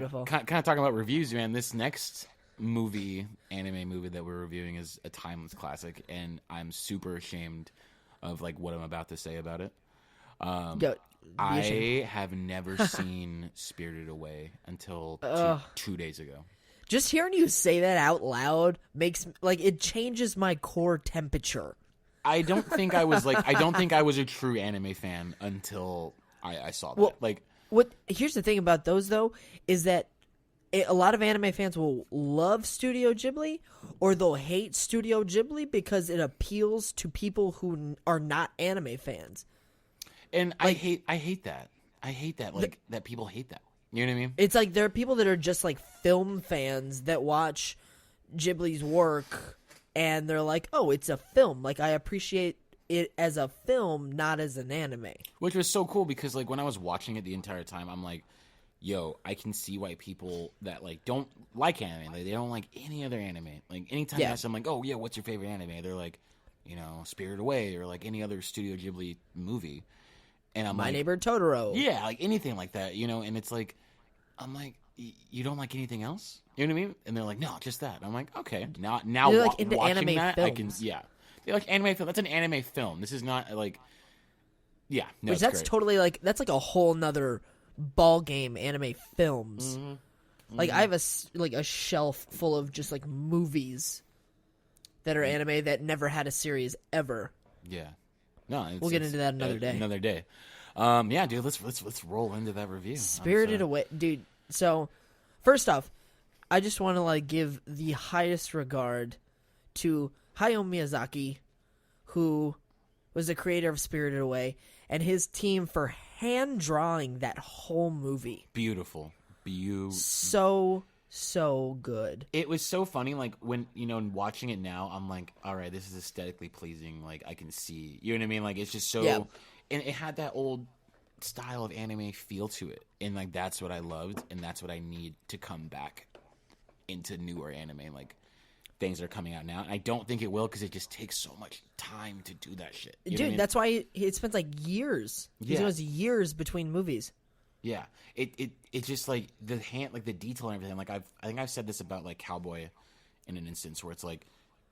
beautiful. Kind of talking about reviews, man. This next anime movie that we're reviewing is a timeless classic, and I'm super ashamed of like what I'm about to say about it. I have never seen Spirited Away until 2 days ago. Just hearing you say that out loud makes it changes my core temperature. I don't think I was a true anime fan until I saw that. Here's the thing about those though is that a lot of anime fans will love Studio Ghibli or they'll hate Studio Ghibli because it appeals to people who are not anime fans. And I hate that. I hate that. That people hate that. You know what I mean? It's like there are people that are just like film fans that watch Ghibli's work and they're like, oh, it's a film. Like, I appreciate it as a film, not as an anime. Which was so cool because like when I was watching it the entire time, I'm like, yo, I can see why people that like don't like anime, like they don't like any other anime. Like anytime I ask them like, oh yeah, what's your favorite anime? They're like, Spirited Away or like any other Studio Ghibli movie. And I'm My Neighbor Totoro. Yeah, like anything like that, and it's like, I'm like, you don't like anything else? You know what I mean? And they're like, no, just that. I'm like, okay. Now you're like into watching anime that, films. I can, yeah. They're like anime film. That's an anime film. This is not like, yeah. No, which that's great. totally that's like a whole nother ball game, anime films. Mm-hmm. Like I have a shelf full of just like movies that are anime that never had a series ever. Yeah. No, we'll get into that another day. Another day. Yeah, dude, let's roll into that review. Spirited Away, dude. So, first off, I just want to give the highest regard to Hayao Miyazaki, who was the creator of Spirited Away, and his team for hand drawing that whole movie. Beautiful. So good. It was so funny, like, when, watching it now, I'm like, all right, this is aesthetically pleasing, like, I can see, you know what I mean? Like, it's just so, and it had that old style of anime feel to it, and, like, that's what I loved, and that's what I need to come back into newer anime, like, things that are coming out now, and I don't think it will, because it just takes so much time to do that shit. You know what I mean? That's why it spends, years. Yeah. It was years between movies. Yeah, it just like the detail and everything. Like I think I've said this about like Cowboy, in an instance where it's like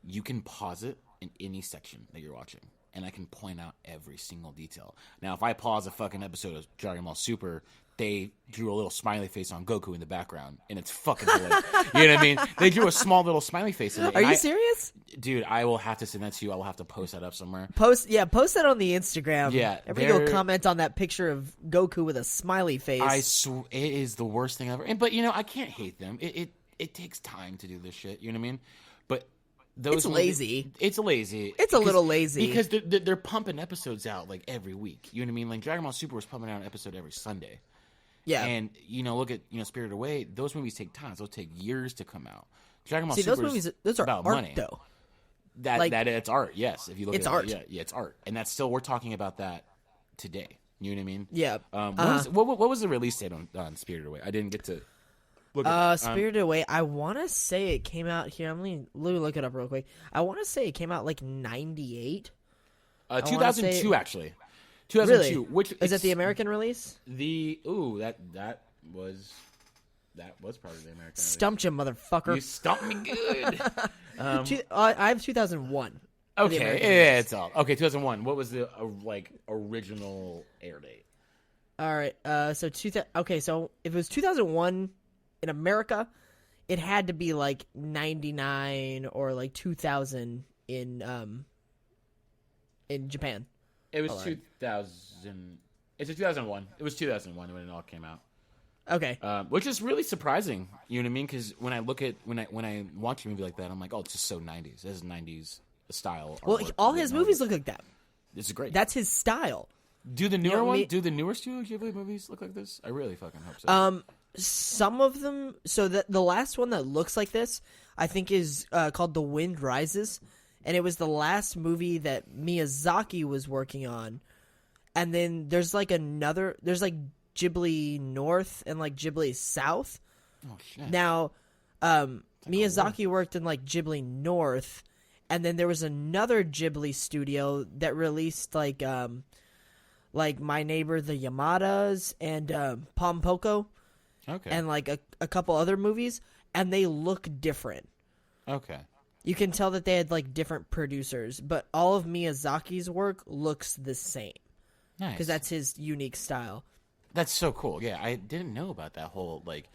you can pause it in any section that you're watching, and I can point out every single detail. Now, if I pause a fucking episode of Dragon Ball Super, they drew a little smiley face on Goku in the background, and it's fucking hilarious. You know what I mean? They drew a small little smiley face in it. Are you serious? Dude, I will have to send that to you. I will have to post that up somewhere. Post that on the Instagram. Yeah. Everybody go comment on that picture of Goku with a smiley face. I swear, it is the worst thing ever. But, I can't hate them. It takes time to do this shit. You know what I mean? But it's lazy. It's lazy. It's a little lazy. Because they're pumping episodes out, like, every week. You know what I mean? Like, Dragon Ball Super was pumping out an episode every Sunday. Yeah. And, look at, Spirited Away. Those movies take time. Those take years to come out. Dragon Ball See, Super those movies, those are about art, money. though. That it's art, yes. If you look it's at art. it, yeah, it's art. And that's still, we're talking about that today. You know what I mean? Yeah. What was the release date on Spirited Away? I didn't get to look at it. Spirited Away, I want to say it came out here. Let me look it up real quick. I want to say it came out 98. 2002, actually. 2002. Really? Which is that the American release? That was probably the American release. Stumped you, motherfucker. You stumped me good. I have 2001. Okay, yeah, it's all. Okay, 2001. What was the original air date? All right, so so if it was 2001 in America, it had to be 99 or 2000 in Japan. It was 2000. It's a 2001. It was 2001 when it all came out. Okay. Which is really surprising, you know what I mean? Because when I watch a movie like that, I'm like, oh, it's just so 90s. This is 90s style. Well, all his movies look like that. This is great. That's his style. Do the newer do the newer Studio Ghibli movies look like this? I really fucking hope so. Some of them. So the last one that looks like this, I think, is called The Wind Rises, and it was the last movie that Miyazaki was working on. And then there's another. There's Ghibli North and Ghibli South. Oh shit! Now, Miyazaki worked in Ghibli North, and then there was another Ghibli studio that released My Neighbor the Yamadas and Pompoko, Okay. and like a couple other movies, and they look different. Okay. You can tell that they had like different producers, but all of Miyazaki's work looks the same Nice. because that's his unique style. That's so cool. Yeah, I didn't know about that whole, like...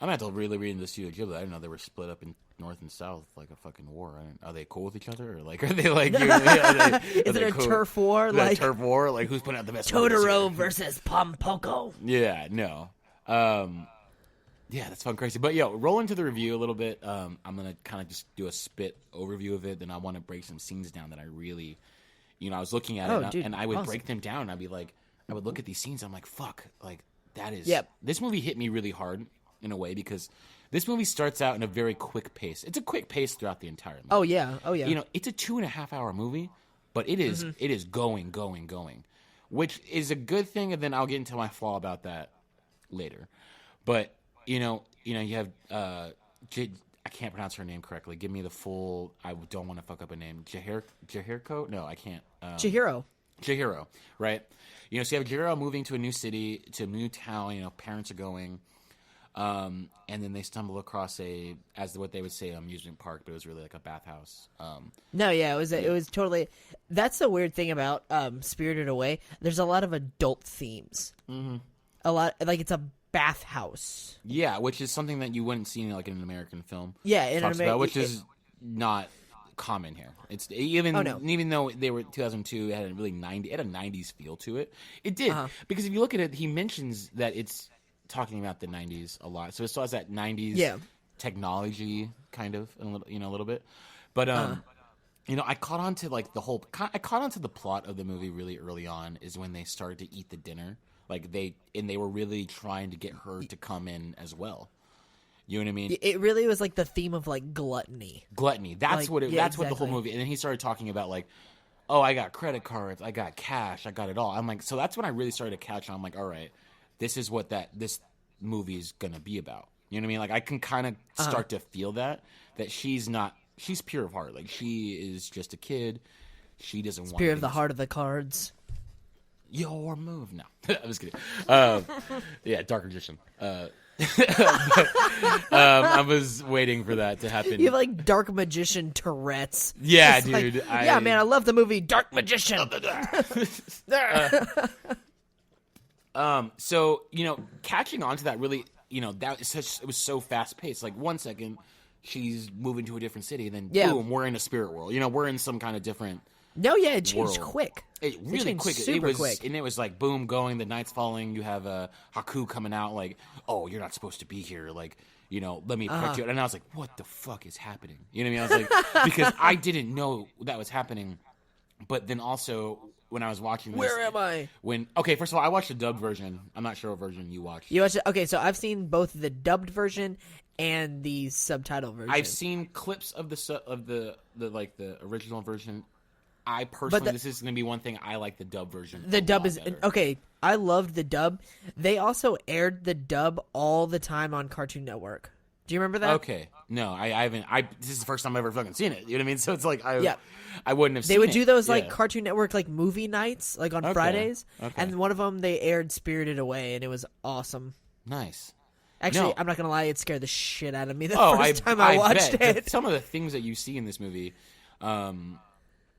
I'm going to have to really read into Studio Ghibli. I didn't know they were split up in North and South like a fucking war. Are they cool with each other? Or like, are they like... Is it a cool? turf war? Is Like it a turf war? Like, who's putting out the best movies Totoro here? versus Pompoko? Yeah, no. Yeah, that's fun, crazy. But yo, roll into the review a little bit. I'm gonna kind of just do a spit overview of it. Then I want to break some scenes down that I really, I was looking at it, dude, and I would awesome. break them down. And I'd be like, I would look at these scenes. I'm like, fuck, like that is. Yep. This movie hit me really hard in a way because this movie starts out in a very quick pace. It's a quick pace throughout the entire movie. Oh yeah. It's a 2.5 hour movie, but it is going, which is a good thing. And then I'll get into my flaw about that later. But you have I can't pronounce her name correctly. Give me the full. I don't want to fuck up a name. Chihiro? No, I can't. Chihiro, right? So you have Chihiro moving to a new city, to a new town. Parents are going, and then they stumble across what they would say, amusement park, but it was really like a bathhouse. It was totally. That's the weird thing about Spirited Away. There's a lot of adult themes. Mm-hmm. A lot, like it's a bathhouse. Yeah, which is something that you wouldn't see in an American film. Yeah, in American, which is not common here. It's even though they were 2002, it had a really it had a 90s feel to it. It did because if you look at it, he mentions that it's talking about the 90s a lot, so it still has that 90s technology kind of a little bit. But I caught on to like I caught on to the plot of the movie really early on. Is when they started to eat the dinner. Like they were really trying to get her to come in as well. You know what I mean? It really was like the theme of like gluttony. That's what the whole movie. And then he started talking about like, oh, I got credit cards, I got cash, I got it all. I'm like, so that's when I really started to catch on. I'm like, all right, this is what this movie is gonna be about. You know what I mean? Like I can kind of start to feel that she's pure of heart. Like she is just a kid. She doesn't want pure of the heart of the cards. Your move. No, I was kidding. Yeah, Dark Magician. I was waiting for that to happen. You have like Dark Magician Tourette's. Yeah, It's dude. Like, yeah, man, I love the movie Dark Magician. So catching on to that really, it was so fast paced. Like 1 second, she's moving to a different city, and then boom, we're in a spirit world. We're in some kind of different. No, yeah, it changed world. quick. It really quick. Super quick. And it was like boom, going. The night's falling. You have Haku coming out. Like, oh, you're not supposed to be here. Like, let me put you. And I was like, what the fuck is happening? You know what I mean? I was like, because I didn't know that was happening. But then also when I was watching this, where am I? First of all, I watched the dubbed version. I'm not sure what version you watched. You watched it? Okay, so I've seen both the dubbed version and the subtitle version. I've seen clips of the original version. I personally, this is going to be one thing. I like the dub version. The dub is better. okay. I loved the dub. They also aired the dub all the time on Cartoon Network. Do you remember that? Okay, no, I haven't. This is the first time I've ever fucking seen it. You know what I mean? So it's like I wouldn't have. They would do those like Yeah. Cartoon Network like movie nights like on Fridays, and one of them they aired Spirited Away, and it was awesome. Nice. Actually, No. I'm not gonna lie, it scared the shit out of me the first time I watched bet. it. Some of the things that you see in this movie,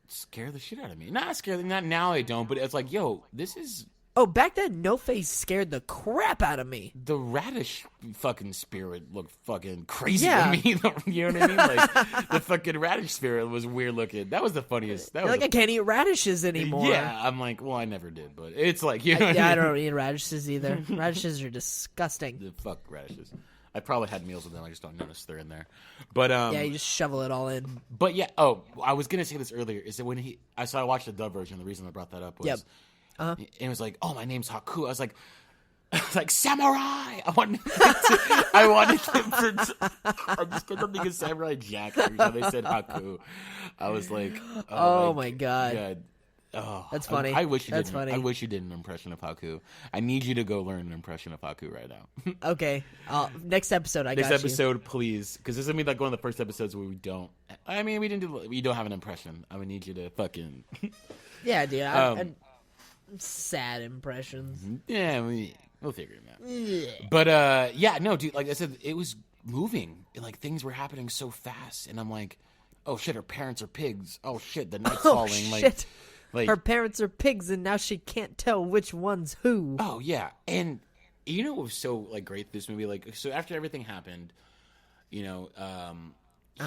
scare the shit out of me. Not now. I don't. But it's like, yo, this is. Oh, back then, No Face scared the crap out of me. The radish fucking spirit looked fucking crazy Yeah. to me. You know what I mean? Like the fucking radish spirit was weird looking. That was the funniest. That was Like I can't eat radishes anymore. Yeah, I'm like, well, I never did, but it's like I don't eat radishes either. Radishes are disgusting. The fuck radishes. I probably had meals with them. I just don't notice they're in there. But Yeah, you just shovel it all in. But yeah. Oh, I was gonna say this earlier. Is that when I watched the dub version. The reason I brought that up was. Yep. It was like, oh, my name's Haku. I was like samurai. I wanted them to. I just kept on thinking Samurai Jack every time they said Haku. I was like, oh my god. Oh, that's funny. I wish you That's did. funny. I wish you did an impression of Haku. I need you to go learn an impression of Haku right now. Okay. Next episode, Next episode, please, because this is gonna be like one of the first episodes where we don't. I mean, we don't have an impression. I would need you to fucking. Yeah, dude. Sad impressions. Yeah, We'll figure it out. Yeah. But yeah, no, dude. Like I said, it was moving. Like things were happening so fast, and I'm like, oh shit, her parents are pigs. Oh shit, the night's Oh falling. shit. Like Her parents are pigs, and now she can't tell which one's who. oh yeah, and you know what was so like great this movie? Like so after everything happened, you know,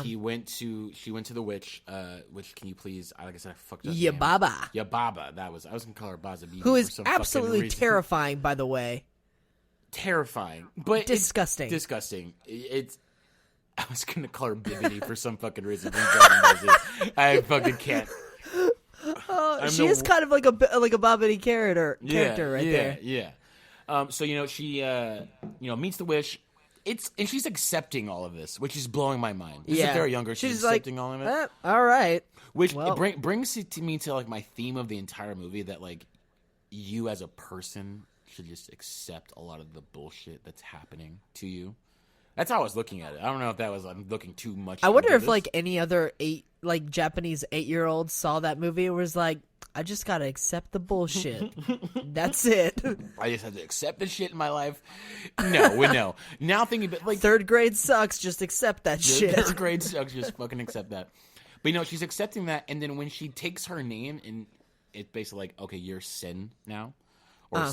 she went to the witch. Which can you please? Like I said, I fucked up. Yababa. Yababa. I was gonna call her Bazabibi. Who for is some fucking absolutely reason. terrifying, by the way. Terrifying, but Disgusting. Disgusting. It's. I was gonna call her Bibbidi for some fucking reason. I fucking can't. She is kind of like a Bobbity character right there. Yeah. So you know she meets the witch. And she's accepting all of this, which is blowing my mind. This is very younger. She's accepting all of it. All right. Which it brings it to me to like my theme of the entire movie that like you as a person should just accept a lot of the bullshit that's happening to you. That's how I was looking at it. I don't know if I'm looking too much. I wonder if like any other Japanese 8-year-old saw that movie and was like, I just gotta accept the bullshit. That's it. I just have to accept the shit in my life. No. Now thinking about like 3rd grade sucks, just accept that shit. 3rd grade sucks, just fucking accept that. But you know, she's accepting that, and then when she takes her name and it's basically like, okay, you're Sin now. Or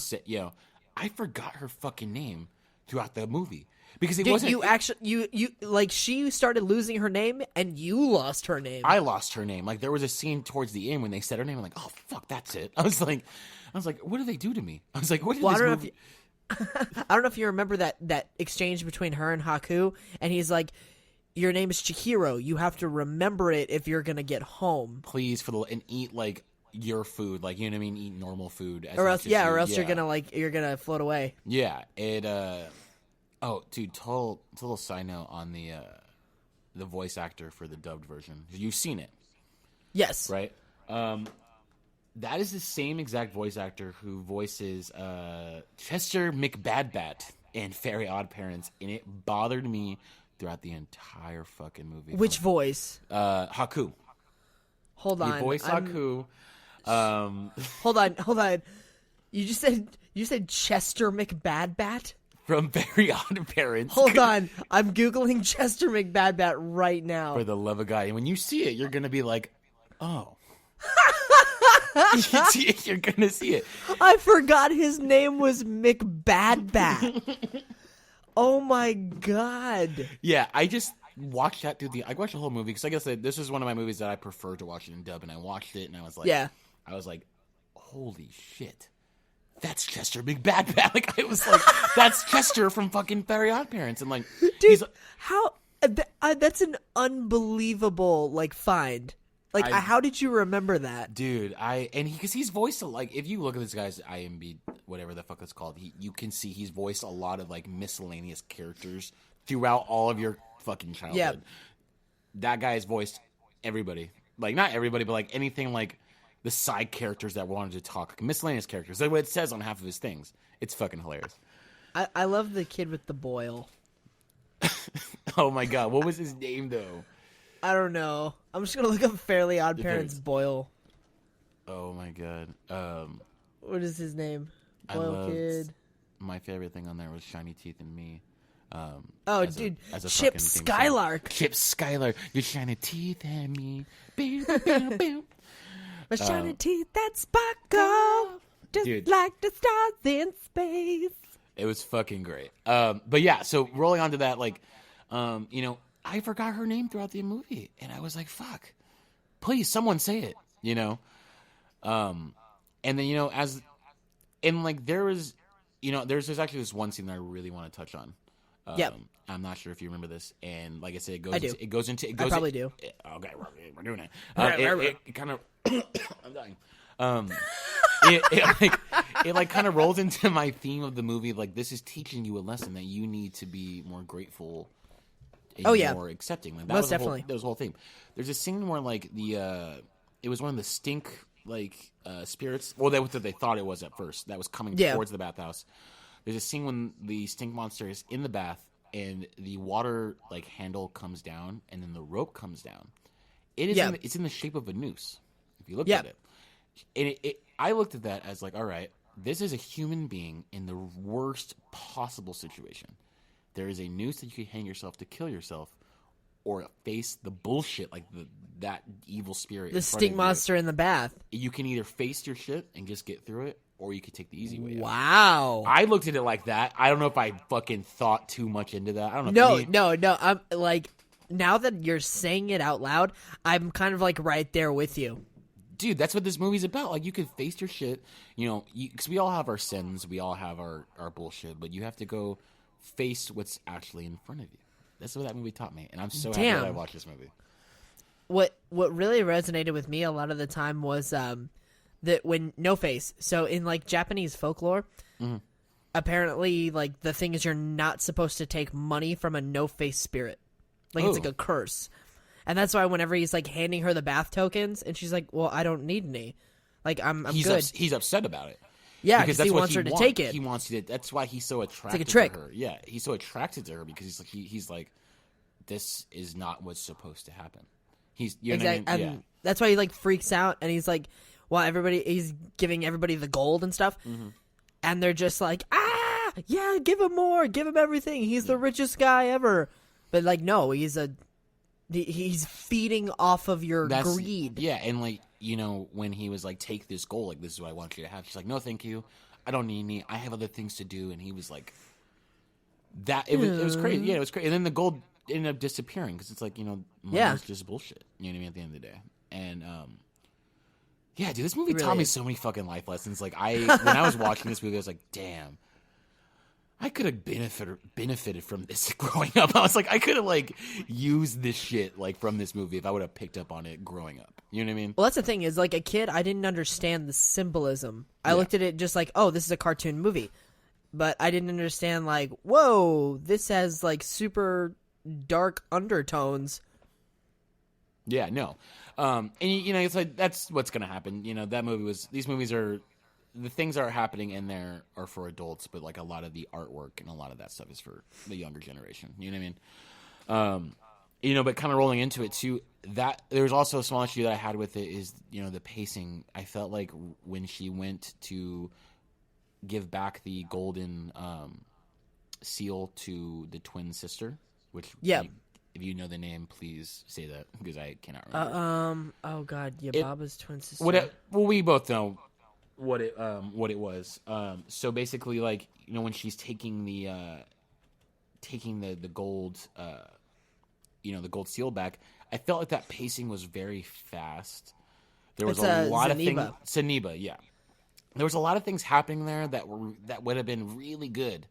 I forgot her fucking name throughout the movie. Because it wasn't you like she started losing her name and you lost her name. I lost her name. Like there was a scene towards the end when they said her name. I'm like, oh fuck, that's it. I was like, what do they do to me? I was like, what did this movie? I don't know if you remember that exchange between her and Haku, and he's like, your name is Chihiro. You have to remember it if you're gonna get home. Please and eat like your food, like you know what I mean, eat normal food. Or else you're gonna float away. Yeah, it. Oh, dude, total side note on the voice actor for the dubbed version. You've seen it. Yes. Right? That is the same exact voice actor who voices Chester McBadbat in Fairy Odd Parents, and it bothered me throughout the entire fucking movie. Which voice? Haku. Hold on. He voiced Haku. Hold on. You said Chester McBadbat? From Very Odd Parents. Hold on. I'm Googling Chester McBadbat right now. For the love of God. And when you see it, you're going to be like, oh. You're going to see it. I forgot his name was McBadbat. Oh my God. Yeah, I just watched that I watched the whole movie because I guess this is one of my movies that I prefer to watch it in dub. And I watched it and I was like, holy shit. That's Chester McBadbat. Like I was like, that's Chester from fucking Fairy Odd Parents, and like, dude, how? That's an unbelievable find. How did you remember that, dude? Because he's voiced like if you look at this guy's IMDb, whatever the fuck it's called, you can see he's voiced a lot of like miscellaneous characters throughout all of your fucking childhood. Yeah. That guy has voiced everybody, like not everybody, but like anything like. The side characters that wanted to talk, like miscellaneous characters. That's what it says on half of his things. It's fucking hilarious. I love the kid with the boil. Oh my God, what was his name though? I don't know. I'm just gonna look up Fairly Odd Parents Boyle. Oh my God. What is his name? Boyle kid. My favorite thing on there was Shiny Teeth and Me. Dude, Chip Skylark. Chip Skylark, your shiny teeth and me. My shiny teeth that sparkle, just like the stars in space. It was fucking great. But yeah, so rolling on to that, I forgot her name throughout the movie, and I was like, "Fuck, please, someone say it," And then there was, there's actually this one scene that I really want to touch on. Yep. I'm not sure if you remember this, and like I said, I do. It goes into. I probably do. Okay, we're doing it. It kind of. I'm dying. It kind of rolls into my theme of the movie. Like this is teaching you a lesson that you need to be more grateful. And more accepting. Like, that most was definitely. That was the whole theme. There's a scene where it was one of the stink spirits. Well, that's what they thought it was at first. That was coming towards the bathhouse. There's a scene when the stink monster is in the bath and the water handle comes down and then the rope comes down. It's in the shape of a noose. If you look at it, and I looked at that as all right, this is a human being in the worst possible situation. There is a noose that you can hang yourself to kill yourself, or face the bullshit like that evil spirit. The stink monster in the bath. You can either face your shit and just get through it, or you could take the easy way out. Wow. I looked at it like that. I don't know if I fucking thought too much into that. I don't know. No. I'm like, now that you're saying it out loud, I'm kind of like right there with you. Dude, that's what this movie's about. Like, you can face your shit, because we all have our sins, we all have our bullshit, but you have to go face what's actually in front of you. That's what that movie taught me, and I'm so happy that I watched this movie. What really resonated with me a lot of the time was that when no face. So in like Japanese folklore, apparently like the thing is you're not supposed to take money from a no face spirit. Like it's like a curse. And that's why whenever he's like handing her the bath tokens, and she's like, "Well, I don't need any. Like I'm good." He's upset about it. Yeah, because he wants her to take it. He wants you to. That's why he's so attracted to her. Yeah, he's so attracted to her because he's like, this is not what's supposed to happen. He's exactly, and yeah. That's why he like freaks out, and he's like, well, he's giving everybody the gold and stuff, and they're just like, yeah, give him more, give him everything. He's the richest guy ever. But like, no, he's feeding off of your greed. Yeah, and like, when he was like, take this gold, like, this is what I want you to have. She's like, no, thank you. I don't need any. I have other things to do. And he was like, it was crazy. Yeah, it was crazy. And then the gold ended up disappearing because it's like, money is just bullshit. You know what I mean? At the end of the day. And, yeah, dude, this movie taught me so many fucking life lessons. Like, when I was watching this movie, I was like, damn. I could have benefited from this growing up. I was like, I could have like used this shit like from this movie if I would have picked up on it growing up. You know what I mean? Well, that's the thing is like a kid, I didn't understand the symbolism. I looked at it just like, oh, this is a cartoon movie, but I didn't understand like, whoa, this has like super dark undertones. Yeah, no, and it's like that's what's gonna happen. That movie these movies are. The things that are happening in there are for adults, but like a lot of the artwork and a lot of that stuff is for the younger generation. You know what I mean? But kind of rolling into it too, that there's also a small issue that I had with it is, the pacing. I felt like when she went to give back the golden seal to the twin sister, which if you know the name, please say that because I cannot remember. Oh God, Baba's twin sister. Well, we both know what it was. So basically, like, when she's taking the gold, the gold seal back, I felt like that pacing was very fast. There was a lot of things. Zeniba, yeah. There was a lot of things happening there that would have been really good.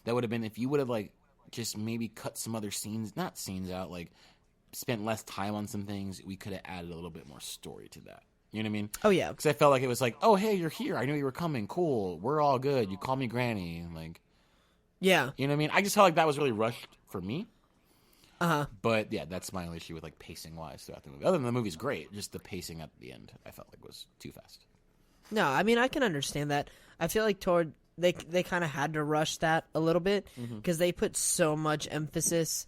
That would have been if you would have like just maybe cut some other not scenes out, like spent less time on some things. We could have added a little bit more story to that. You know what I mean? Oh, yeah. Because I felt like it was like, oh, hey, you're here. I knew you were coming. Cool. We're all good. You call me Granny. Like, yeah. You know what I mean? I just felt like that was really rushed for me. Uh-huh. But, yeah, that's my only issue with, like, pacing-wise throughout the movie. Other than the movie's great, just the pacing at the end I felt like was too fast. No, I mean, I can understand that. I feel like they kind of had to rush that a little bit because they put so much emphasis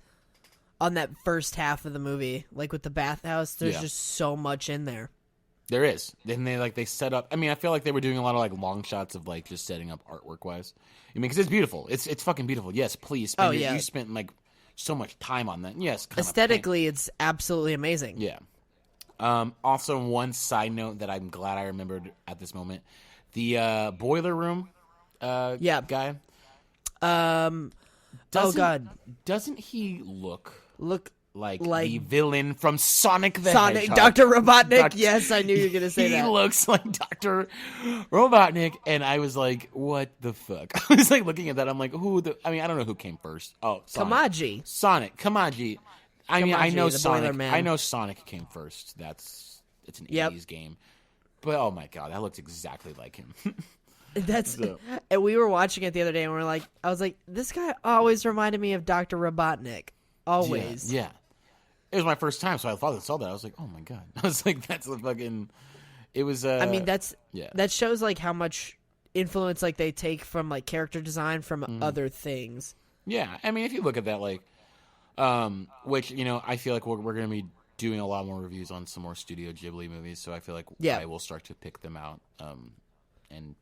on that first half of the movie. Like, with the bathhouse, there's just so much in there. There is. Then they set up. I mean, I feel like they were doing a lot of like long shots of like just setting up artwork wise. I mean, because it's beautiful. It's fucking beautiful. Yes, please. You spent like so much time on that. Yes, aesthetically, it's absolutely amazing. Yeah. Also, one side note that I'm glad I remembered at this moment: the boiler room. Guy. Oh God! Doesn't he look like the villain from Sonic the Hedgehog. Dr. Robotnik. Yes, I knew you were going to say that. He looks like Dr. Robotnik, and I was like, what the fuck? I was like looking at that. I'm like, I don't know who came first. Oh, Sonic. Kamaji. I know Sonic. I know Sonic came first. It's an 80s game. But oh my God, that looks exactly like him. And we were watching it the other day, and I was like, this guy always reminded me of Dr. Robotnik. Always. Yeah. It was my first time, so I thought I saw that. I was like, oh my God. I was like, that's the fucking... It was... that shows like how much influence like they take from like character design from other things. Yeah. I mean, if you look at that, like... which, I feel like we're going to be doing a lot more reviews on some more Studio Ghibli movies, so I feel like I will start to pick them out and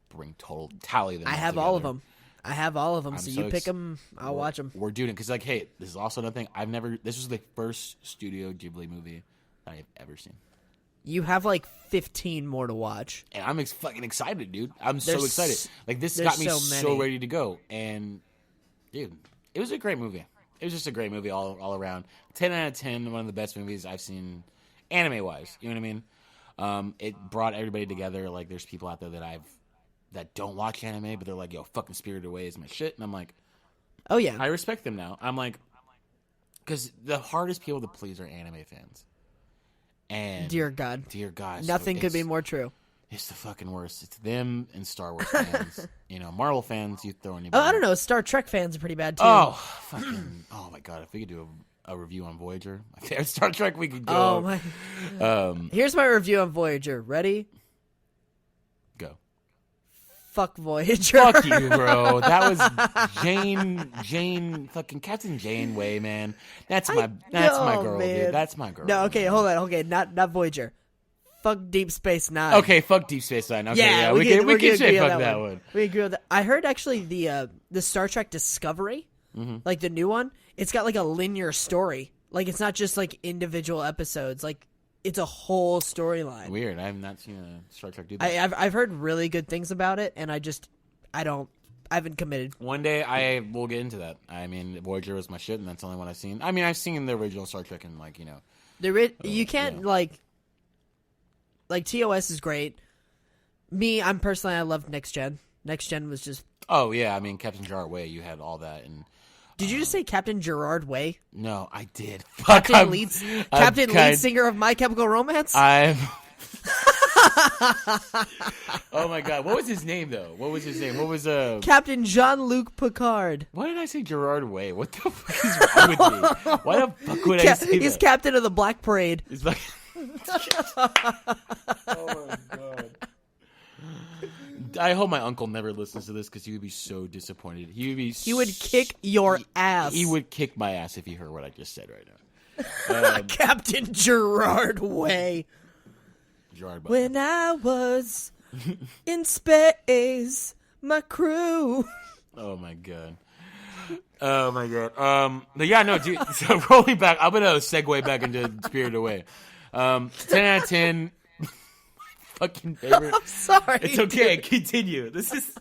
tally them. I have all of them. I have all of them. So you pick them. I'll watch them. We're doing it because, like, hey, this is also another thing. This was the first Studio Ghibli movie that I've ever seen. You have like 15 more to watch, and I'm fucking excited, dude. I'm so excited. Like, this got me so ready to go. And dude, it was a great movie. It was just a great movie all around. 10 out of 10. One of the best movies I've seen, anime wise. You know what I mean? It brought everybody together. Like, there's people out there that don't watch anime, but they're like, yo, fucking Spirited Away is my shit. And I'm like, oh, yeah. I respect them now. I'm like, because the hardest people to please are anime fans. And dear God. Nothing could be more true. It's the fucking worst. It's them and Star Wars fans. Marvel fans, you throw anybody. Oh, I don't know. Star Trek fans are pretty bad, too. Oh, fucking, oh my God. If we could do a review on Voyager, Star Trek, we could go. Oh, my. Here's my review on Voyager. Ready? Go. Fuck Voyager. Fuck you, bro. That was Jane, fucking Captain Janeway, man. That's my girl, man. Dude. That's my girl. No, okay, man. hold on. Okay, not Voyager. Fuck Deep Space Nine. Okay, fuck Deep Space Nine. Okay, yeah, we can say fuck that one. We agree with that. I heard actually the Star Trek Discovery, like the new one, it's got like a linear story. Like, it's not just like individual episodes. Like, it's a whole storyline. Weird. I have not seen a Star Trek do that. I've heard really good things about it, and I haven't committed. One day I will get into that. I mean, Voyager was my shit, and that's the only one I've seen. I mean, I've seen the original Star Trek, and like, you can't like TOS is great. I'm personally, I loved Next Gen. Next Gen was just. Oh yeah, I mean, Captain Gerard Way, you had all that, and. Did you just say Captain Gerard Way? No, I did. Captain lead singer of My Chemical Romance? Oh my God. What was his name, though? What was Captain Jean-Luc Picard. Why did I say Gerard Way? What the fuck is wrong with me? Why the fuck would I say that? He's captain of the Black Parade. He's like... Oh my God. I hope my uncle never listens to this because he would be so disappointed. He would kick your ass. He would kick my ass if he heard what I just said right now. Captain Gerard Way. Gerard Butler. When I was in space, my crew. Oh my God. Oh my God. But yeah, no, dude. So rolling back, I'm gonna segue back into Spirited Away. 10 out of 10. Fucking favorite. I'm sorry. It's okay. Dude. Continue. This is.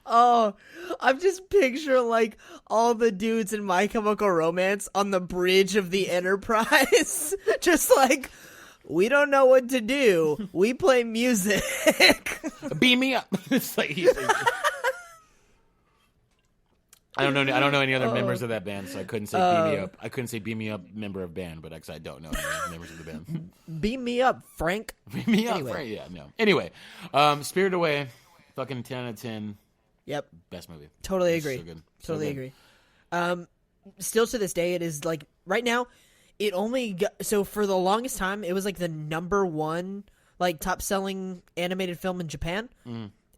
Oh, I'm just picturing like all the dudes in My Chemical Romance on the bridge of the Enterprise, just like, we don't know what to do. We play music. Beam me up. It's like I don't know any other members of that band, so I couldn't say beam me up. I couldn't say beam me up member of band, but I don't know any members of the band. Beam me up, Frank. Beam me up, Frank. Yeah, no. Anyway, Spirited Away, fucking 10 out of 10. Yep. Best movie. Totally agree. So good. Totally agree. Still to this day, it is like right now. It only so for the longest time, it was like the number one like top selling animated film in Japan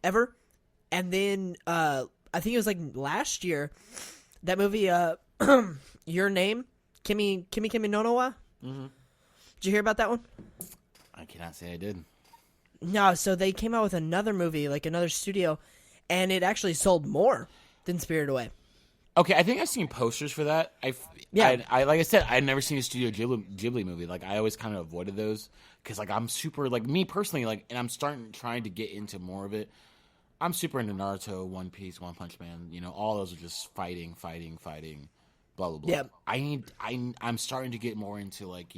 ever, and then I think it was like last year, that movie, Your Name, Kimi no no wa. Did you hear about that one? I cannot say I did. No, so they came out with another movie, like another studio, and it actually sold more than Spirited Away. Okay, I think I've seen posters for that. I like I said, I'd never seen a Studio Ghibli movie. Like, I always kind of avoided those because, like, I'm super, like, me personally, like, and I'm trying to get into more of it. I'm super into Naruto, One Piece, One Punch Man. All those are just fighting, blah blah blah. Yeah. I'm starting to get more into like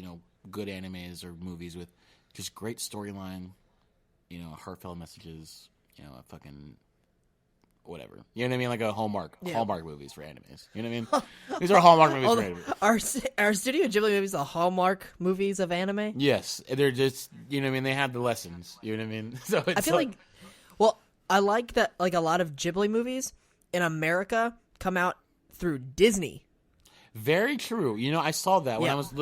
good animes or movies with just great storyline, heartfelt messages, a fucking whatever. You know what I mean? Like a Hallmark movies for animes. You know what I mean? These are Hallmark movies for animes. Are Studio Ghibli movies the Hallmark movies of anime? Yes, they're just what I mean. They have the lessons. You know what I mean? So I feel like, well, I like that. Like a lot of Ghibli movies in America come out through Disney. Very true. I saw that when I was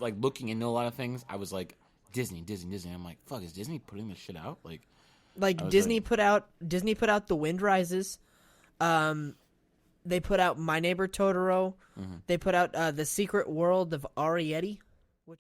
like looking into a lot of things. I was like, Disney. I'm like, fuck, is Disney putting this shit out? Like Disney put out The Wind Rises. They put out My Neighbor Totoro. They put out The Secret World of Arrietty.